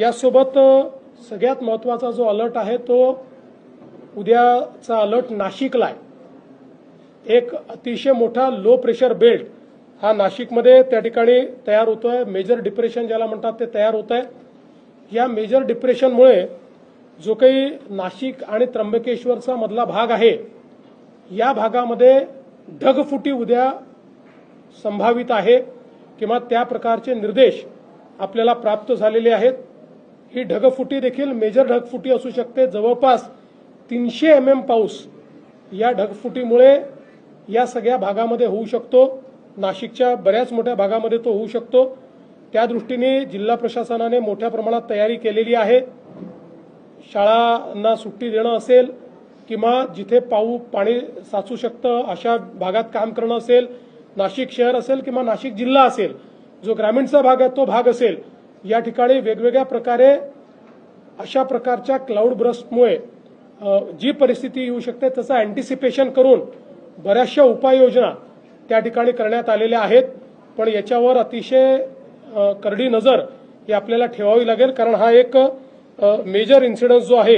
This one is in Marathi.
यासोबत सगळ्यात महत्त्वाचा जो अलर्ट आहे तो उद्याचा अलर्ट नाशिकला आहे। एक अतिशय मोठा लो प्रेशर बेल्ट हा नाशिकमध्ये त्या ठिकाणी तयार होतोय। मेजर डिप्रेशन ज्याला म्हणतात ते तयार होत आहे। या मेजर डिप्रेशनमुळे जो काही नाशिक आणि त्र्यंबकेश्वरचा मधला भाग आहे या भागामध्ये ढगफुटी उद्या संभावित आहे किंवा त्या प्रकारचे निर्देश आपल्याला प्राप्त झालेले आहेत। ही ढगफुटी देखील मेजर ढगफुटी असू शकते। जवळपास 300 mm पाऊस या ढगफुटीमुळे या सगळ्या भागामध्ये होऊ शकतो। नाशिकच्या बऱ्याच मोठ्या भागामध्ये तो होऊ शकतो। त्या दृष्टीने जिल्हा प्रशासनाने मोठ्या प्रमाणात तयारी केलेली आहे। शाळांना सुट्टी देणं असेल किंवा जिथे पाणी साचू शकतं अशा भागात काम करणं असेल, नाशिक शहर असेल किंवा नाशिक जिल्हा असेल, जो ग्रामीणचा भाग आहे तो भाग असेल, या ठिकाणी वेगवेगळ्या प्रकारे अशा प्रकारच्या क्लाउड बर्स्टमुळे जी परिस्थिती येऊ शकते त्याचं अँटिसिपेशन करून बऱ्याचशा उपाययोजना त्या ठिकाणी करण्यात आलेल्या आहेत। पण याच्यावर अतिशय करडी नजर ही आपल्याला ठेवावी लागेल, कारण हा एक मेजर इन्सिडेंट जो आहे